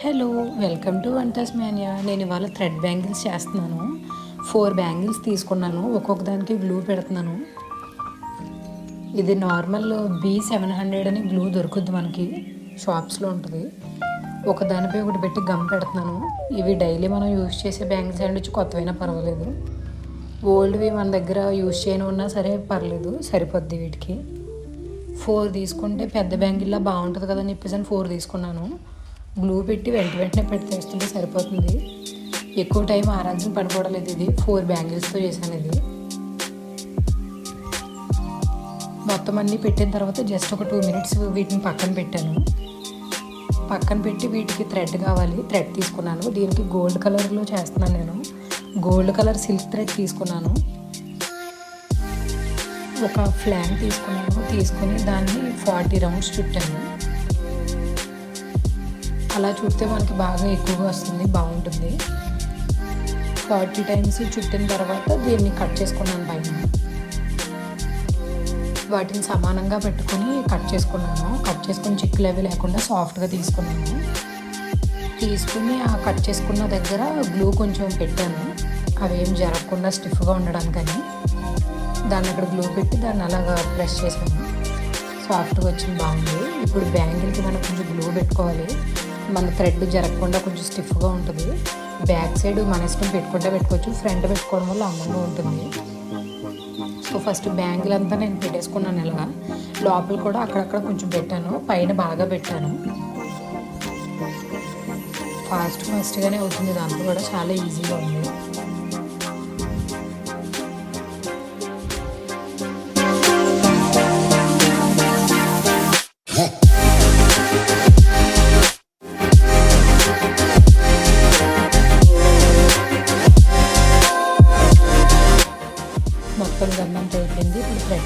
Hello, welcome to Vantas Mania. నేను ఇవాళ thread bangles చేస్తున్నాను. 4 బ్యాంగిల్స్ తీసుకున్నాను. ఒక్కొక్క దానికి గ్లూ పెడుతున్నాను. ఇది నార్మల్ B700 అని గ్లూ దొరుకుద్ది, మనకి షాప్స్లో ఉంటుంది. ఒక దానిపై ఒకటి పెట్టి గమ్ పెడుతున్నాను. ఇవి డైలీ మనం యూజ్ చేసే బ్యాంగిల్స్ అండ్ కొత్తవైనా పర్వాలేదు. ఓల్డ్వి మన దగ్గర యూజ్ చేయని ఉన్నా సరే పర్లేదు, సరిపోద్ది వీటికి. 4 తీసుకుంటే పెద్ద బ్యాంగిల్లా బాగుంటుంది కదా అని చెప్పేసి 4 తీసుకున్నాను. గ్లూ పెట్టి వెంటనే పెట్టేస్తుంటే సరిపోతుంది. ఎక్కువ టైం ఆరాల్సిన పడిపోవడలేదు. ఇది 4 బ్యాంగిల్స్తో చేశాను. ఇది మొత్తం అన్నీ పెట్టిన తర్వాత జస్ట్ ఒక 2 మినిట్స్ వీటిని పక్కన పెట్టాను. పక్కన పెట్టి వీటికి థ్రెడ్ కావాలి. థ్రెడ్ తీసుకున్నాను. దీనికి గోల్డ్ కలర్లో చేస్తున్నాను. నేను గోల్డ్ కలర్ సిల్క్ థ్రెడ్ తీసుకున్నాను. ఒక ఫ్లాగ్ తీసుకుని దాన్ని 40 రౌండ్స్ చుట్టాను. అలా చుడితే మనకి బాగా ఎక్కువగా వస్తుంది, బాగుంటుంది. 40 టైమ్స్ చుట్టిన తర్వాత దీన్ని కట్ చేసుకున్నాను. పైన వాటిని సమానంగా పెట్టుకొని కట్ చేసుకుని చిక్కులు అవి లేకుండా సాఫ్ట్గా తీసుకుని ఆ కట్ చేసుకున్న దగ్గర గ్లూ కొంచెం పెట్టాను. అవి ఏం జరగకుండా స్టిఫ్గా ఉండడానికని దాన్ని అక్కడ గ్లూ పెట్టి దాన్ని అలాగా ప్రెస్ చేసాను. సాఫ్ట్గా వచ్చింది, బాగుంది. ఇప్పుడు బ్యాంగిల్కి మనం కొంచెం గ్లూ పెట్టుకోవాలి. మన థ్రెడ్ జరగకుండా కొంచెం స్టిఫ్గా ఉంటుంది. బ్యాక్ సైడ్ మన ఇష్టం పెట్టుకోవచ్చు. ఫ్రంట్ పెట్టుకోవడం వల్ల అందంగా ఉంటుంది. సో ఫస్ట్ బ్యాంగిల్ అంతా నేను పెట్టేసుకున్నాను. ఇలా లోపల కూడా అక్కడక్కడ కొంచెం పెట్టాను, పైన బాగా పెట్టాను. ఫాస్ట్గానే అవుతుంది. దాంట్లో కూడా చాలా ఈజీగా ఉంది. మొత్తం గమ్మంతా అయిపోయింది. ఇప్పుడు థ్రెడ్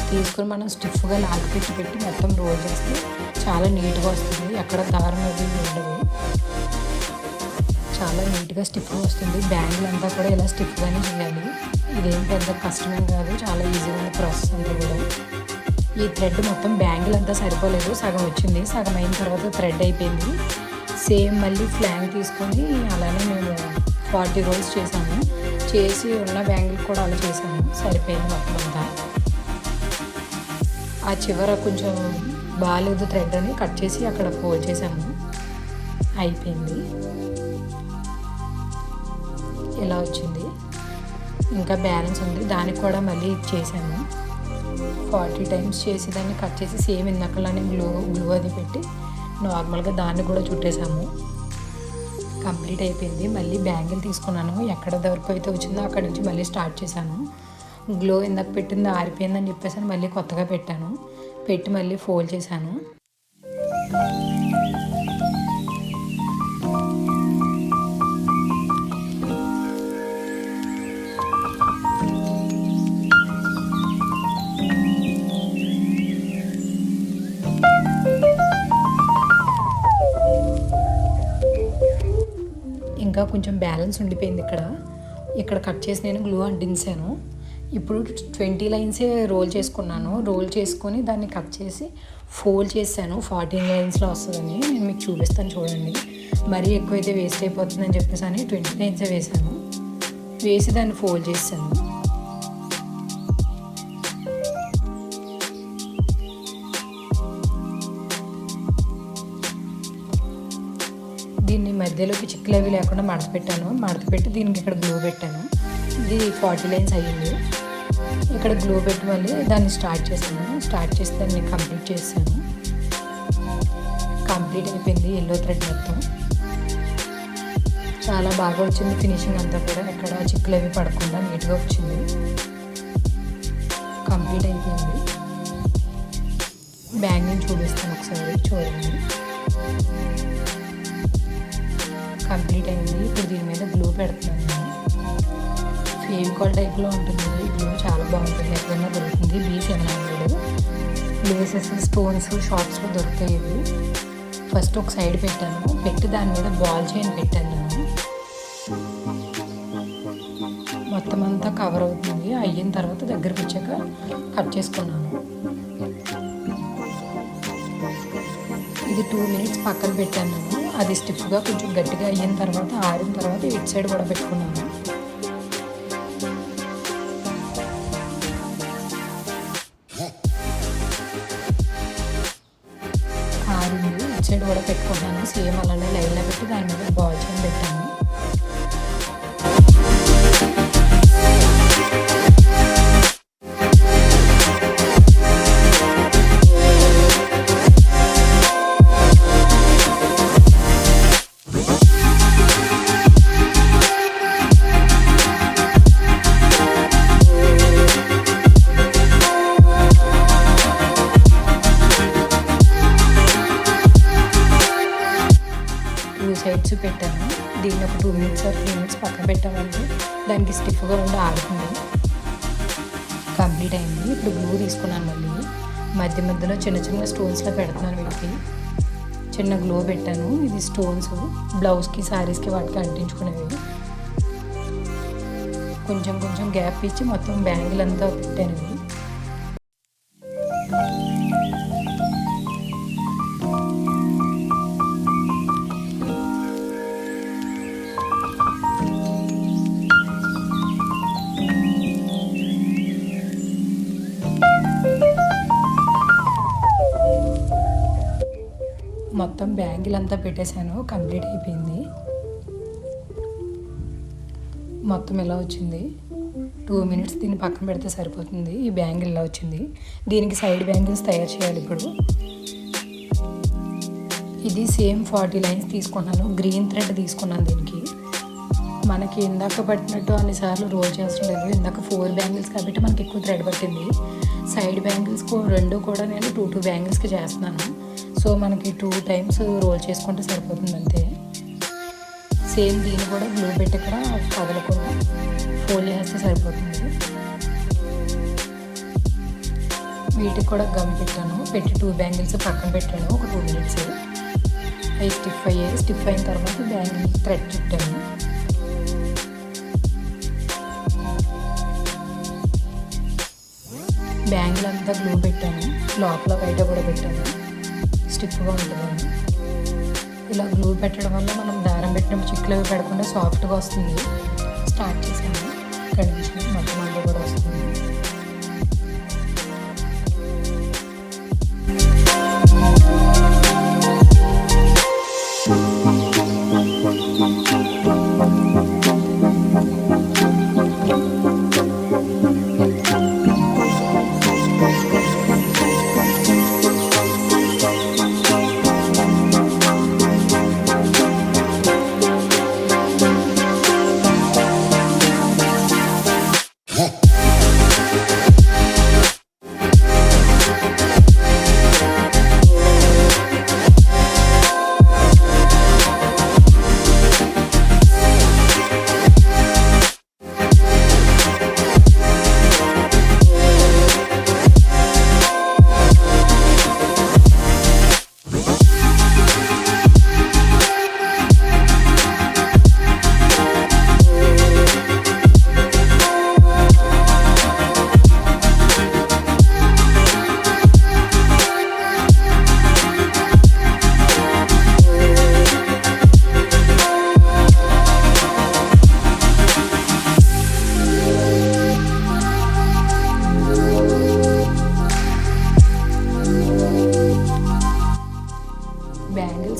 తీసుకొని మనం స్టిఫ్గా లాగి పెట్టి మొత్తం రోల్ చేస్తే చాలా నీట్గా వస్తుంది. ఎక్కడ దారం అది ఉండదు. చాలా నీట్గా స్టిఫ్గా వస్తుంది. బ్యాంగిల్ అంతా కూడా ఇలా స్టిఫ్గానే చేయాలి. ఇదేం పెద్ద కష్టమేం కాదు, చాలా ఈజీగా ఉంది ప్రాసెస్ అంతా కూడా. ఈ థ్రెడ్ మొత్తం బ్యాంగిల్ అంతా సరిపోలేదు, సగం వచ్చింది. సగం అయిన తర్వాత థ్రెడ్ అయిపోయింది. సేమ్ మళ్ళీ ఫ్లాంగ్ తీసుకొని అలానే మేము 40 రోల్స్ చేసి ఉన్న బ్యాంగిల్ కూడా అలా చేశాను. సరిపోయింది మొత్తం అంతా. ఆ చివర కొంచెం బాగాలేదు థ్రెడ్ అని కట్ చేసి అక్కడ ఫోల్డ్ చేశాము. అయిపోయింది. ఇలా వచ్చింది. ఇంకా బ్యాలెన్స్ ఉంది, దానికి కూడా మళ్ళీ చేశాను. 40 టైమ్స్ చేసి దాన్ని కట్ చేసి సేమ్ ఇందాకలానే గ్లూ అది పెట్టి నార్మల్గా దాన్ని కూడా చుట్టేసాము. కంప్లీట్ అయిపోయింది. మళ్ళీ బ్యాంగిల్ తీసుకున్నాను. ఎక్కడ వరకు అయితే వచ్చిందో అక్కడి నుంచి మళ్ళీ స్టార్ట్ చేశాను. గ్లో ఇందాక పెట్టింది ఆరిపోయిందని చెప్పేసి మళ్ళీ కొత్తగా పెట్టి మళ్ళీ ఫోల్డ్ చేశాను. ఇంకా కొంచెం బ్యాలెన్స్ ఉండిపోయింది. ఇక్కడ కట్ చేసి నేను గ్లూ అంటించాను. ఇప్పుడు 20 లైన్సే రోల్ చేసుకున్నాను. రోల్ చేసుకొని దాన్ని కట్ చేసి ఫోల్డ్ చేశాను. 14 లైన్స్లో వస్తుందని నేను మీకు చూపిస్తాను, చూడండి. మరీ ఎక్కువైతే వేస్ట్ అయిపోతుందని చెప్పేసి 20 లైన్సే వేసి దాన్ని ఫోల్డ్ చేశాను. దీన్ని మధ్యలోకి చిక్కులు అవి లేకుండా మడత పెట్టి దీనికి ఇక్కడ గ్లూ పెట్టాను. ఇది 40 లైన్స్ అయ్యింది. ఇక్కడ గ్లూ పెట్టి మళ్ళీ దాన్ని స్టార్ట్ చేసి దాన్ని కంప్లీట్ చేశాను. కంప్లీట్ అయిపోయింది. ఎల్లో థ్రెడ్ మొత్తం చాలా బాగా వచ్చింది. ఫినిషింగ్ అంతా కూడా ఎక్కడ చిక్కులు అవి పడకుండా నీట్గా వచ్చింది. కంప్లీట్ అయిపోయింది. బ్యాంగిల్ చూపిస్తాను ఒకసారి, చూడండి. కంప్లీట్ అయింది. ఇప్పుడు దీని మీద గ్లూ పెడుతున్నాను. ఫెవికాల్ టైప్లో ఉంటుంది. గ్లూ చాలా బాగుంటుంది. ఎక్కడైనా దొరుకుతుంది. B700 లేసెస్, స్టోన్స్ షాప్స్లో దొరుకుతాయి. ఇవి ఫస్ట్ ఒక సైడ్ పెట్టి దాని మీద బాల్ చైన్ పెట్టాను. మొత్తం అంతా కవర్ అవుతుంది. అయిన తర్వాత దగ్గరకు వచ్చాక కట్ చేసుకున్నాను. ఇది 2 మినిట్స్ పక్కన పెట్టాను నేను. అది స్టిఫ్గా కొంచెం గట్టిగా అయిన తర్వాత ఆరిన తర్వాత ఇటు సైడ్ కూడా పెట్టుకున్నాను. ఆరింది, ఇటు సైడ్ కూడా పెట్టుకున్నాను. సేమ్ అలానే లైన్లో పెట్టి దాని మీద బాల్ చైన్ పెట్టాను. సైడ్స్ పెట్టాను. దీన్ని ఒక 2 minutes or 3 minutes పక్కన పెట్టామంటే దానికి స్టిఫ్గా ఉండి ఆడుతుంది. కంప్లీట్ అయింది. ఇప్పుడు గ్లూ తీసుకున్నాను. మళ్ళీ మధ్య మధ్యలో చిన్న చిన్న స్టోన్స్లో పెడుతున్నాను. వీటికి చిన్న గ్లూ పెట్టాను. ఇది స్టోన్స్ బ్లౌజ్కి, శారీస్కి వాటికి అంటించుకునేవి. కొంచెం కొంచెం గ్యాప్ ఇచ్చి మొత్తం బ్యాంగిల్ అంతా పెట్టాను. మొత్తం బ్యాంగిల్ అంతా పెట్టేశాను. కంప్లీట్ అయిపోయింది. మొత్తం ఇలా వచ్చింది. 2 minutes దీన్ని పక్కన పెడితే సరిపోతుంది. ఈ బ్యాంగిల్ ఇలా వచ్చింది. దీనికి సైడ్ బ్యాంగిల్స్ తయారు చేయాలి ఇప్పుడు. ఇది సేమ్ 40 lines తీసుకున్నాను. గ్రీన్ థ్రెడ్ తీసుకున్నాను. దీనికి మనకి ఇందాక పట్టినట్టు అన్నిసార్లు రోల్ చేస్తడం లేదు. ఇందాక 4 బ్యాంగిల్స్ కాబట్టి మనకి ఎక్కువ థ్రెడ్ పట్టింది. సైడ్ బ్యాంగిల్స్ రెండు కూడా నేను 2 బ్యాంగిల్స్కి చేస్తున్నాను. సో మనకి 2 times రోల్ చేసుకుంటే సరిపోతుంది అంతే. సేమ్ దీన్ని కూడా గ్లూ పెట్టి ఇక్కడ కదలకుండా ఫోల్డ్ చేస్తే సరిపోతుంది. వీటికి కూడా గమ్ పెట్టాను. పెట్టి 2 బ్యాంగిల్స్ పక్కన పెట్టాను ఒక 2 minutes. అవి స్టిఫ్ అయిన తర్వాత బ్యాంగిల్ థ్రెడ్ చుట్టాను. బ్యాంగిల్ అంతా గ్లూ పెట్టాను. లోపల బయట కూడా పెట్టాను. స్టిఫ్గా ఉంటుంది. ఇలా గ్లూ పెట్టడం వల్ల మనం దారం పెట్టినప్పుడు చిక్కులు అవి పెడకుండా సాఫ్ట్గా వస్తుంది. స్టార్ట్ చేసాను. ఇక్కడి నుంచి మొత్తం అంతా కూడా వస్తుంది.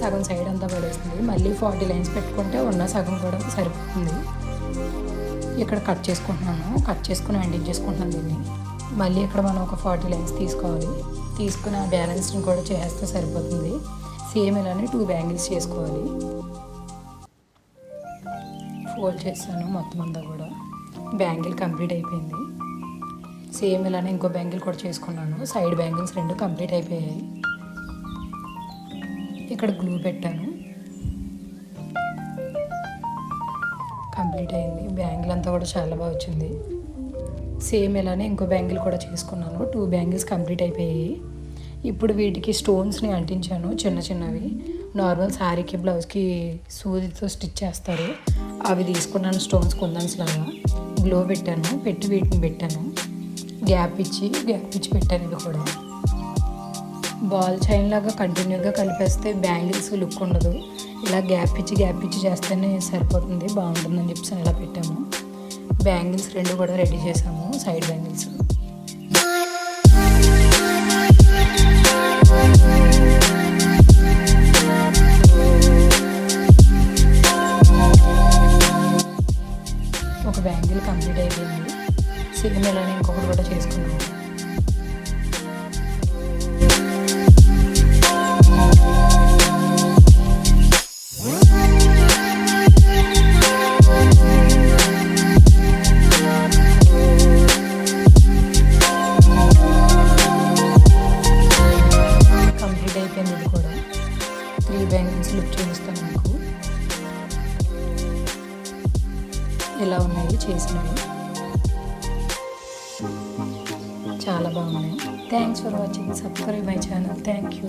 సగం సైడ్ అంతా పడేస్తుంది. మళ్ళీ 40 lines పెట్టుకుంటే ఉన్న సగం కూడా సరిపోతుంది. ఇక్కడ కట్ చేసుకుని అంటింగ్ చేసుకుంటున్నాను దీన్ని. మళ్ళీ ఇక్కడ మనం ఒక 40 lines తీసుకోవాలి. తీసుకుని ఆ బ్యాలెన్స్ని కూడా చేస్తే సరిపోతుంది. సేమ్ ఇలానే 2 బ్యాంగిల్స్ చేసుకోవాలి. ఫోల్డ్ చేస్తాను మొత్తం అంతా కూడా. బ్యాంగిల్ కంప్లీట్ అయిపోయింది. సేమ్ ఇలానే ఇంకో బ్యాంగిల్ కూడా చేసుకున్నాను. సైడ్ బ్యాంగిల్స్ 2 కంప్లీట్ అయిపోయాయి. ఇక్కడ గ్లూ పెట్టాను. కంప్లీట్ అయింది. బ్యాంగిల్ అంతా కూడా చాలా బాగా వచ్చింది. సేమ్ ఇలానే ఇంకో బ్యాంగిల్ కూడా చేసుకున్నాను. 2 బ్యాంగిల్స్ కంప్లీట్ అయిపోయాయి. ఇప్పుడు వీటికి స్టోన్స్ని అంటించాను. చిన్న చిన్నవి నార్మల్ శారీకి బ్లౌజ్కి సూదితో స్టిచ్ చేస్తారు. అవి తీసుకున్నాను. స్టోన్స్ కుందన్స్ లాగా గ్లో పెట్టాను. వీటిని పెట్టాను. గ్యాప్ ఇచ్చి పెట్టాను. ఇవి కూడా బాల్ చైన్ లాగా కంటిన్యూగా కలిపేస్తే బ్యాంగిల్స్ లుక్ ఉండదు. ఇలా గ్యాప్ ఇచ్చి చేస్తేనే సరిపోతుంది, బాగుంటుందని చెప్పి ఇలా పెట్టాము. బ్యాంగిల్స్ 2 కూడా రెడీ చేసాము, సైడ్ బ్యాంగిల్స్. ఒక బ్యాంగిల్ కంప్లీట్ అయిపోయింది. సేమ్ ఇలానే ఇంకొకటి కూడా చేసుకున్నాము. కంప్లీట్ అయిపోయింది. ఇది కూడా 3 బ్యాంగిల్స్ లుక్ చూపిస్తాను మీకు. ఎలా ఉన్నాయి చేసినవి, చాలా బాగున్నాయి. Thanks for watching. Subscribe my channel. Thank you.